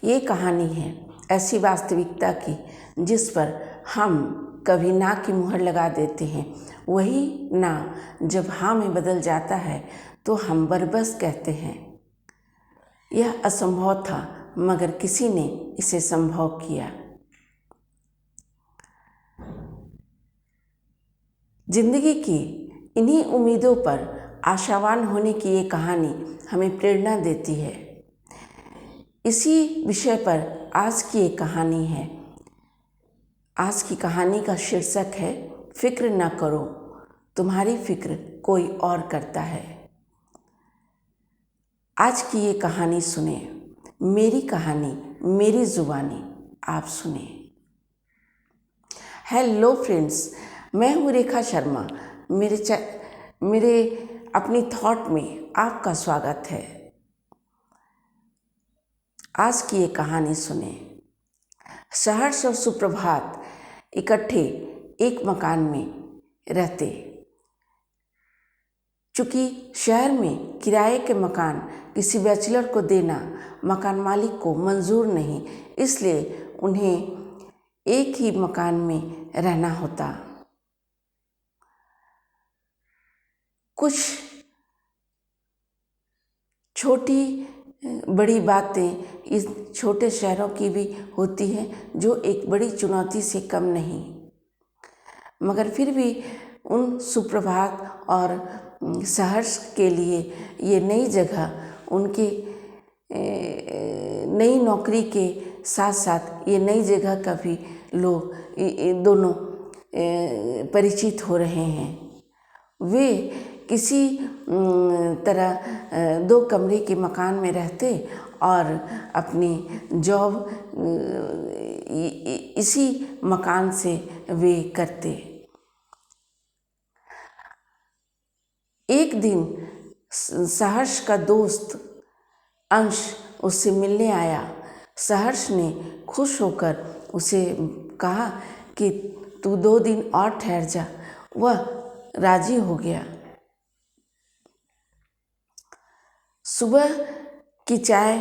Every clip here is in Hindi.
ये कहानी है ऐसी वास्तविकता की जिस पर हम कभी ना की मुहर लगा देते हैं। वही ना जब हाँ में बदल जाता है तो हम बरबस कहते हैं। यह असंभव था मगर किसी ने इसे संभव किया। जिंदगी की इन्हीं उम्मीदों पर आशावान होने की ये कहानी हमें प्रेरणा देती है। इसी विषय पर आज की एक कहानी है। आज की कहानी का शीर्षक है फिक्र न करो, तुम्हारी फिक्र कोई और करता है। आज की ये कहानी सुने, मेरी कहानी मेरी जुबानी, आप सुने। हेलो फ्रेंड्स, मैं हूँ रेखा शर्मा। मेरे अपनी थॉट में आपका स्वागत है। आज की ये कहानी सुने। सहर्ष और सुप्रभात इकट्ठे एक मकान में रहते। चूँकि शहर में किराए के मकान किसी बैचलर को देना मकान मालिक को मंजूर नहीं, इसलिए उन्हें एक ही मकान में रहना होता। कुछ छोटी बड़ी बातें इस छोटे शहरों की भी होती हैं जो एक बड़ी चुनौती से कम नहीं, मगर फिर भी उन सुप्रभात और सहर्ष के लिए ये नई जगह उनके नई नौकरी के साथ साथ ये नई जगह का भी लोग दोनों परिचित हो रहे हैं। वे किसी तरह 2 कमरे के मकान में रहते और अपनी जॉब इसी मकान से वे करते। एक दिन सहर्ष का दोस्त अंश उससे मिलने आया। सहर्ष ने खुश होकर उसे कहा कि तू 2 दिन और ठहर जा। वह राजी हो गया। सुबह की चाय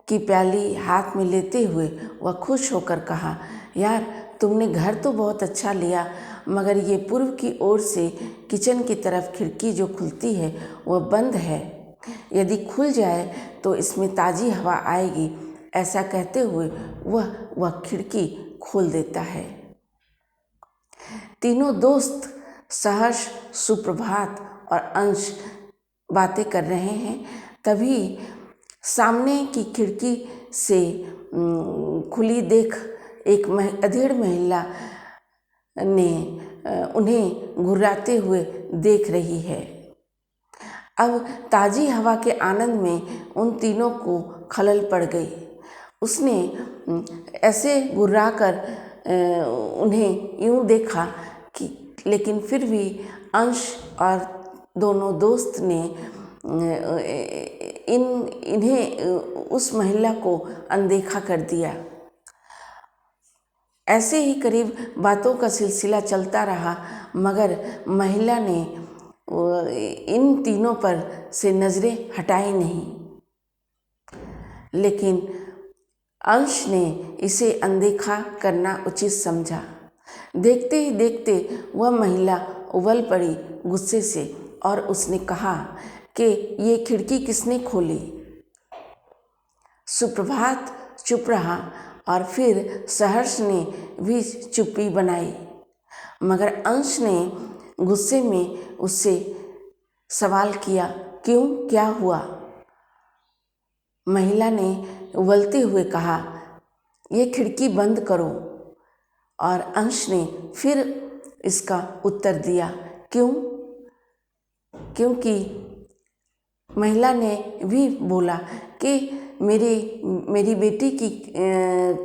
की प्याली हाथ में लेते हुए वह खुश होकर कहा, यार तुमने घर तो बहुत अच्छा लिया, मगर ये पूर्व की ओर से किचन की तरफ खिड़की जो खुलती है वह बंद है। यदि खुल जाए तो इसमें ताज़ी हवा आएगी। ऐसा कहते हुए वह खिड़की खोल देता है। तीनों दोस्त सहर्ष, सुप्रभात और अंश बातें कर रहे हैं। तभी सामने की खिड़की से खुली देख एक अधेड़ महिला ने उन्हें घुर्राते हुए देख रही है। अब ताज़ी हवा के आनंद में उन तीनों को खलल पड़ गई। उसने ऐसे घुर्रा कर उन्हें यूं देखा कि लेकिन फिर भी अंश और दोनों दोस्त ने इन्हें उस महिला को अनदेखा कर दिया। ऐसे ही करीब बातों का सिलसिला चलता रहा, मगर महिला ने इन तीनों पर से नज़रें हटाई नहीं। लेकिन अंश ने इसे अनदेखा करना उचित समझा। देखते ही देखते वह महिला उबल पड़ी गुस्से से और उसने कहा कि ये खिड़की किसने खोली। सुप्रभात चुप रहा और फिर सहर्ष ने भी चुप्पी बनाई, मगर अंश ने गुस्से में उससे सवाल किया, क्यों, क्या हुआ? महिला ने उबलते हुए कहा, ये खिड़की बंद करो। और अंश ने फिर इसका उत्तर दिया, क्यों? क्योंकि महिला ने भी बोला कि मेरी बेटी की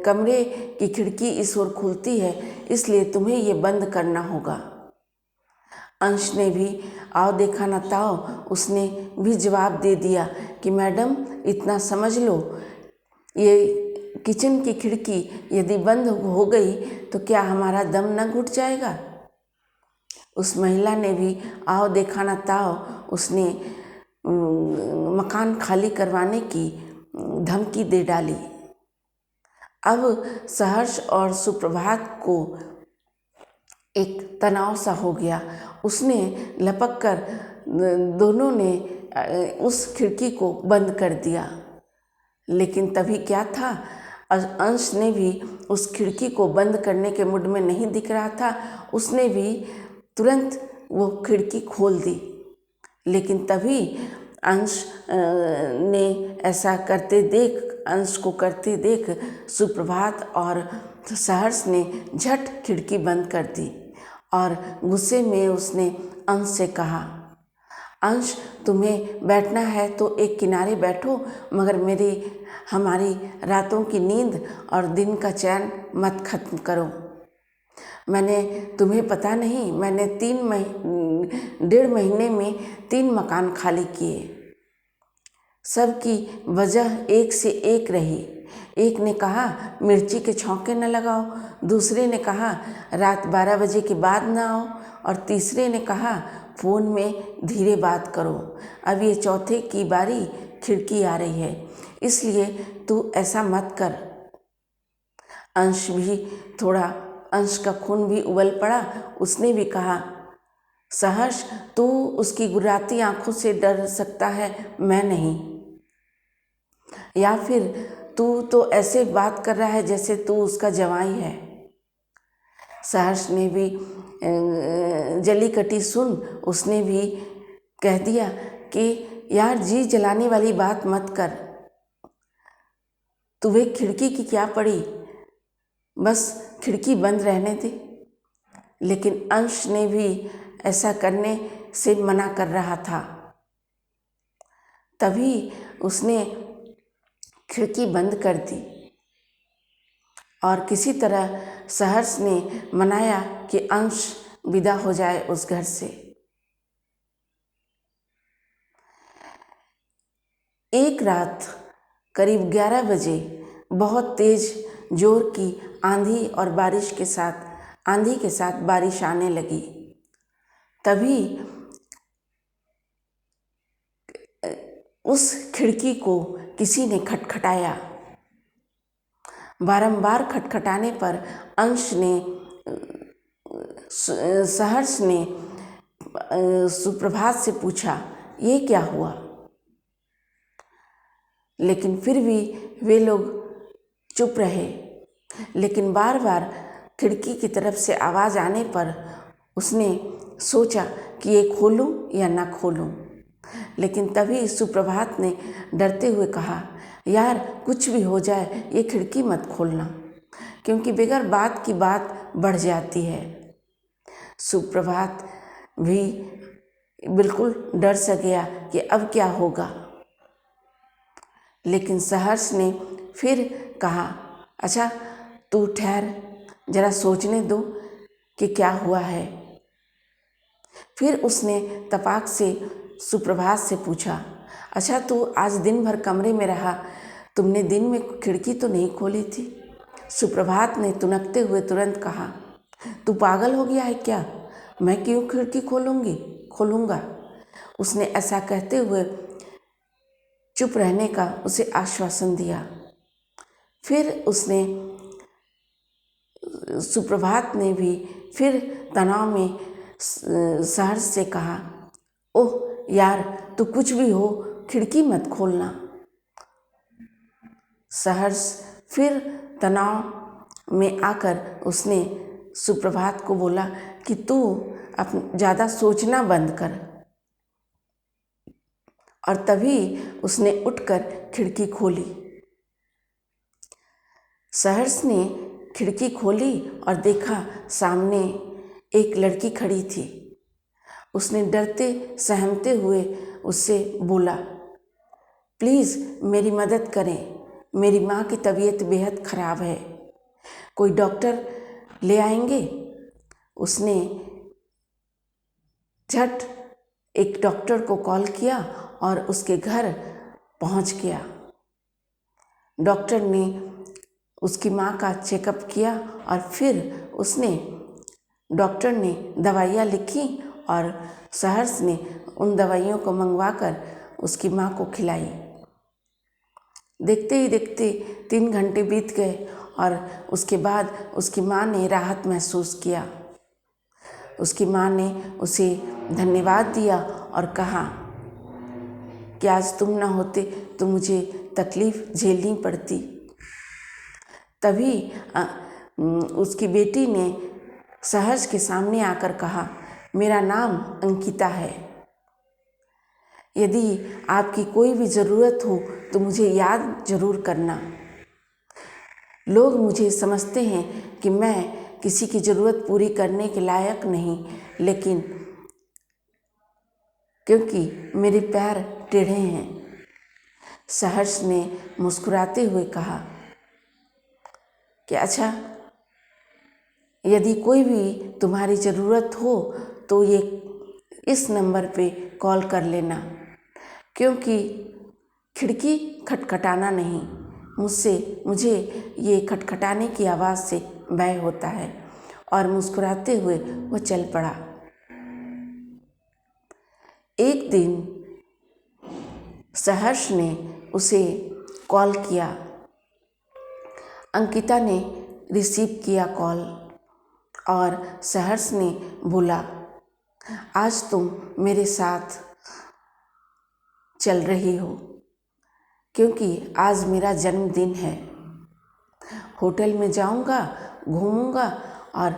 कमरे की खिड़की इस ओर खुलती है, इसलिए तुम्हें ये बंद करना होगा। अंश ने भी आओ देखा न ताओ उसने भी जवाब दे दिया कि मैडम इतना समझ लो, ये किचन की खिड़की यदि बंद हो गई तो क्या हमारा दम न घुट जाएगा। उस महिला ने भी आओ देखा न ताओ उसने मकान खाली करवाने की धमकी दे डाली। अब सहर्ष और सुप्रभात को एक तनाव सा हो गया। उसने लपक कर दोनों ने उस खिड़की को बंद कर दिया। लेकिन तभी क्या था, अंश ने भी उस खिड़की को बंद करने के मूड में नहीं दिख रहा था। उसने भी तुरंत वो खिड़की खोल दी। लेकिन तभी अंश ने ऐसा करते देख, अंश को करते देख सुप्रभात और सहर्ष ने झट खिड़की बंद कर दी और गुस्से में उसने अंश से कहा, अंश तुम्हें बैठना है तो एक किनारे बैठो, मगर हमारी रातों की नींद और दिन का चैन मत खत्म करो। मैंने तुम्हें पता नहीं, मैंने 1.5 महीने में 3 मकान खाली किए। सबकी वजह एक से एक रही। एक ने कहा मिर्ची के छौंके न लगाओ, दूसरे ने कहा रात 12 बजे के बाद न आओ और तीसरे ने कहा फ़ोन में धीरे बात करो। अब ये चौथे की बारी खिड़की आ रही है, इसलिए तू ऐसा मत कर। अंश का खून भी उबल पड़ा। उसने भी कहा, सहर्ष तू उसकी गुर्राती आंखों से डर सकता है, मैं नहीं। या फिर तू तो ऐसे बात कर रहा है जैसे तू उसका जवाई है। सहर्ष ने भी जली कटी सुन उसने भी कह दिया कि यार जी जलाने वाली बात मत कर, तुम्हें खिड़की की क्या पड़ी, बस खिड़की बंद रहने दे। लेकिन अंश ने भी ऐसा करने से मना कर रहा था। तभी उसने खिड़की बंद कर दी और किसी तरह सहर्ष ने मनाया कि अंश विदा हो जाए उस घर से। एक रात करीब 11 बजे बहुत तेज जोर की आंधी के साथ बारिश आने लगी। तभी उस खिड़की को किसी ने खटखटाया। बारंबार खटखटाने पर सहर्ष ने सुप्रभात से पूछा, ये क्या हुआ? लेकिन फिर भी वे लोग चुप रहे। लेकिन बार बार खिड़की की तरफ से आवाज़ आने पर उसने सोचा कि ये खोलूं या ना खोलूं। लेकिन तभी सुप्रभात ने डरते हुए कहा, यार कुछ भी हो जाए ये खिड़की मत खोलना, क्योंकि बगैर बात की बात बढ़ जाती है। सुप्रभात भी बिल्कुल डर सा गया कि अब क्या होगा। लेकिन सहर्ष ने फिर कहा, अच्छा तू ठहर, जरा सोचने दो कि क्या हुआ है। फिर उसने तपाक से सुप्रभात से पूछा, अच्छा तू आज दिन भर कमरे में रहा, तुमने दिन में खिड़की तो नहीं खोली थी? सुप्रभात ने तुनकते हुए तुरंत कहा, तू पागल हो गया है क्या? मैं क्यों खिड़की खोलूँगा। उसने ऐसा कहते हुए चुप रहने का उसे आश्वासन दिया। फिर सुप्रभात ने भी फिर तनाव में सहर्ष से कहा, ओह यार तू कुछ भी हो खिड़की मत खोलना। सहर्ष फिर तनाव में आकर उसने सुप्रभात को बोला कि तू ज़्यादा सोचना बंद कर। और तभी उसने उठकर खिड़की खोली। सहर्ष ने खिड़की खोली और देखा सामने एक लड़की खड़ी थी। उसने डरते सहमते हुए उससे बोला, प्लीज़ मेरी मदद करें, मेरी माँ की तबीयत बेहद ख़राब है, कोई डॉक्टर ले आएंगे? उसने झट एक डॉक्टर को कॉल किया और उसके घर पहुंच गया। डॉक्टर ने उसकी माँ का चेकअप किया और फिर डॉक्टर ने दवाइयाँ लिखी और सहर्ष ने उन दवाइयों को मंगवाकर उसकी माँ को खिलाई। देखते ही देखते 3 घंटे बीत गए और उसके बाद उसकी माँ ने राहत महसूस किया। उसकी माँ ने उसे धन्यवाद दिया और कहा कि आज तुम ना होते तो मुझे तकलीफ़ झेलनी पड़ती। तभी उसकी बेटी ने सहर्ष के सामने आकर कहा, मेरा नाम अंकिता है, यदि आपकी कोई भी ज़रूरत हो तो मुझे याद ज़रूर करना। लोग मुझे समझते हैं कि मैं किसी की ज़रूरत पूरी करने के लायक नहीं, लेकिन क्योंकि मेरे पैर टेढ़े हैं। सहर्ष ने मुस्कुराते हुए कहा कि अच्छा, यदि कोई भी तुम्हारी ज़रूरत हो तो ये इस नंबर पे कॉल कर लेना, क्योंकि खिड़की खटखटाना नहीं, मुझे ये खटखटाने की आवाज़ से भय होता है। और मुस्कुराते हुए वो चल पड़ा। एक दिन सहर्ष ने उसे कॉल किया। अंकिता ने रिसीव किया कॉल और सहर्ष ने बोला, आज तुम मेरे साथ चल रही हो क्योंकि आज मेरा जन्मदिन है। होटल में जाऊंगा, घूमूंगा और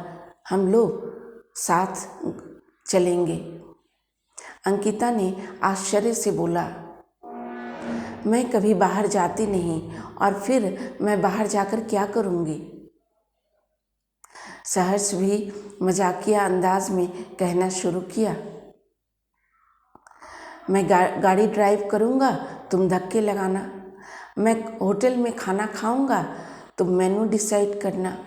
हम लोग साथ चलेंगे। अंकिता ने आश्चर्य से बोला, मैं कभी बाहर जाती नहीं और फिर मैं बाहर जाकर क्या करूंगी। सहर्ष भी मजाकिया अंदाज में कहना शुरू किया, मैं गाड़ी ड्राइव करूंगा, तुम धक्के लगाना। मैं होटल में खाना खाऊंगा, तुम मेनू डिसाइड करना।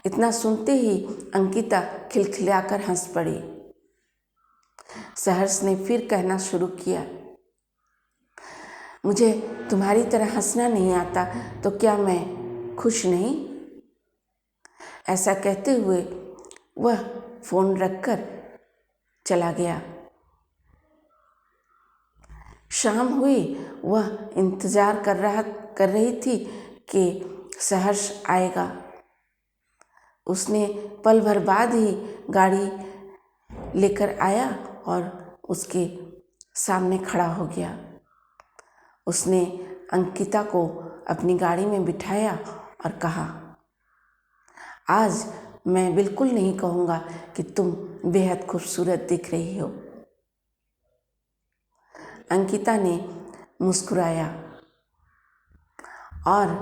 इतना सुनते ही अंकिता खिलखिलाकर हंस पड़ी। सहर्ष ने फिर कहना शुरू किया, मुझे तुम्हारी तरह हंसना नहीं आता तो क्या मैं खुश नहीं। ऐसा कहते हुए वह फोन रखकर चला गया। शाम हुई, वह इंतज़ार कर रही थी कि सहर्ष आएगा। उसने पल भर बाद ही गाड़ी लेकर आया और उसके सामने खड़ा हो गया। उसने अंकिता को अपनी गाड़ी में बिठाया और कहा, आज मैं बिल्कुल नहीं कहूँगा कि तुम बेहद खूबसूरत दिख रही हो। अंकिता ने मुस्कुराया और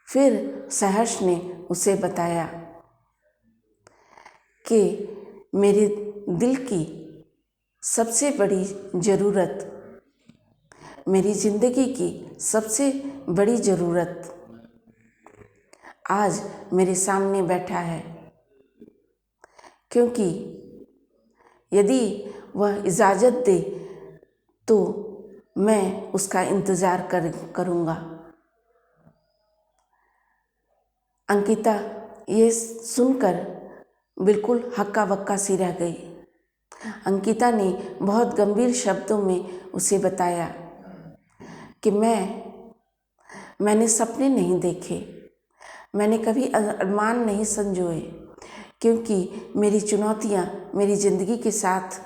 फिर सहर्ष ने उसे बताया कि मेरे दिल की सबसे बड़ी ज़रूरत, मेरी ज़िंदगी की सबसे बड़ी ज़रूरत आज मेरे सामने बैठा है, क्योंकि यदि वह इजाज़त दे तो मैं उसका इंतज़ार करूँगा। अंकिता ये सुनकर बिल्कुल हक्का बक्का सी रह गई। अंकिता ने बहुत गंभीर शब्दों में उसे बताया कि मैंने सपने नहीं देखे, मैंने कभी अरमान नहीं संजोए, क्योंकि मेरी चुनौतियाँ मेरी ज़िंदगी के साथ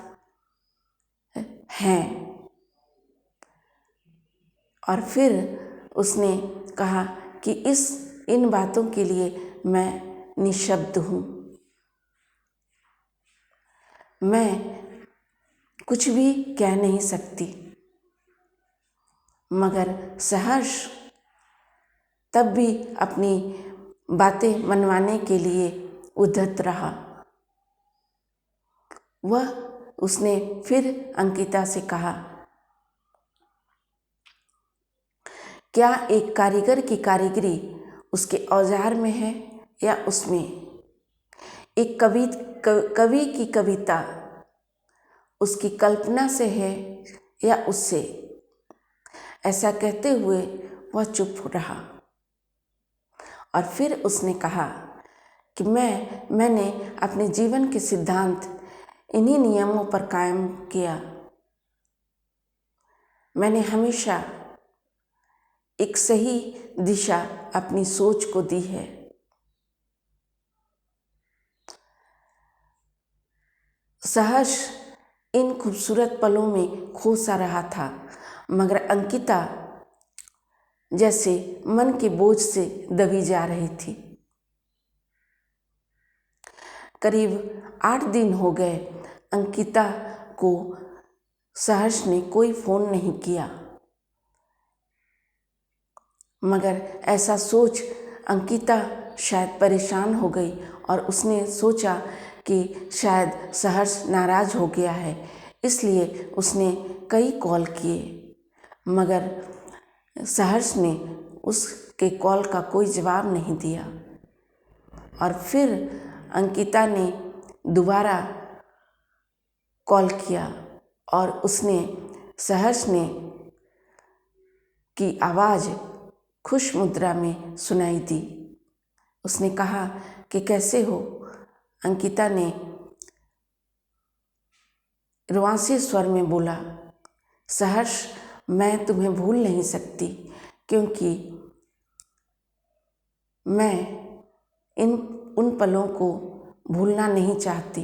हैं। और फिर उसने कहा कि इन बातों के लिए मैं निशब्द हूँ, मैं कुछ भी कह नहीं सकती। मगर सहर्ष तब भी अपनी बातें मनवाने के लिए उद्धत रहा। उसने फिर अंकिता से कहा, क्या एक कारीगर की कारीगरी उसके औजार में है या उसमें? एक कवि की कविता उसकी कल्पना से है या उससे? ऐसा कहते हुए वह चुप रहा और फिर उसने कहा कि मैंने अपने जीवन के सिद्धांत इन्हीं नियमों पर कायम किया। मैंने हमेशा एक सही दिशा अपनी सोच को दी है। सहर्ष इन खूबसूरत पलों में खो सा रहा था, मगर अंकिता जैसे मन के बोझ से दबी जा रही थी। करीब 8 दिन हो गए अंकिता को सहर्ष ने कोई फ़ोन नहीं किया, मगर ऐसा सोच अंकिता शायद परेशान हो गई और उसने सोचा कि शायद सहर्ष नाराज़ हो गया है, इसलिए उसने कई कॉल किए, मगर सहर्ष ने उसके कॉल का कोई जवाब नहीं दिया। और फिर अंकिता ने दोबारा कॉल किया और उसने सहर्ष ने की आवाज़ खुश मुद्रा में सुनाई दी। उसने कहा कि कैसे हो। अंकिता ने रुआंसे स्वर में बोला, सहर्ष मैं तुम्हें भूल नहीं सकती, क्योंकि मैं उन पलों को भूलना नहीं चाहती।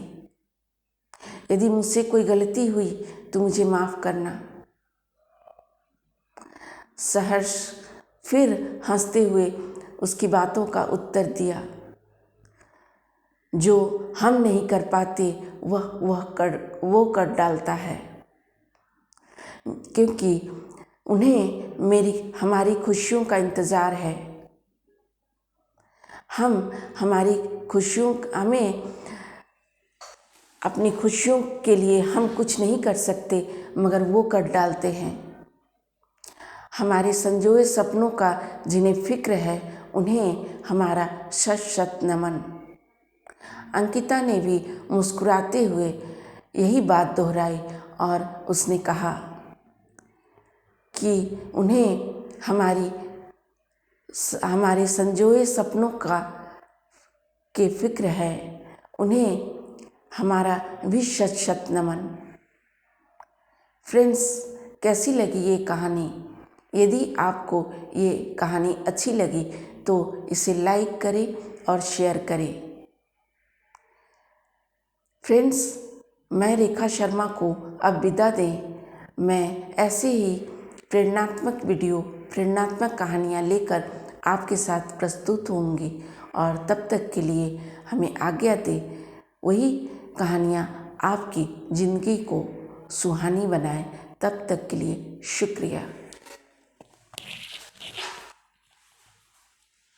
यदि मुझसे कोई गलती हुई तो मुझे माफ़ करना। सहर्ष फिर हंसते हुए उसकी बातों का उत्तर दिया, जो हम नहीं कर पाते वो कर डालता है, क्योंकि उन्हें हमारी खुशियों का इंतज़ार है। हमें अपनी खुशियों के लिए हम कुछ नहीं कर सकते, मगर वो कर डालते हैं। हमारे संजोए सपनों का जिन्हें फिक्र है, उन्हें हमारा शत शत नमन। अंकिता ने भी मुस्कुराते हुए यही बात दोहराई और उसने कहा कि उन्हें हमारे संजोए सपनों के फिक्र है, उन्हें हमारा भी शत शत नमन। फ्रेंड्स, कैसी लगी ये कहानी? यदि आपको ये कहानी अच्छी लगी तो इसे लाइक करें और शेयर करें। फ्रेंड्स, मैं रेखा शर्मा को अब विदा दें। मैं ऐसे ही प्रेरणात्मक वीडियो, प्रेरणात्मक कहानियाँ लेकर आपके साथ प्रस्तुत होंगी, और तब तक के लिए हमें आज्ञा दें। वही कहानियाँ आपकी ज़िंदगी को सुहानी बनाए। तब तक के लिए शुक्रिया।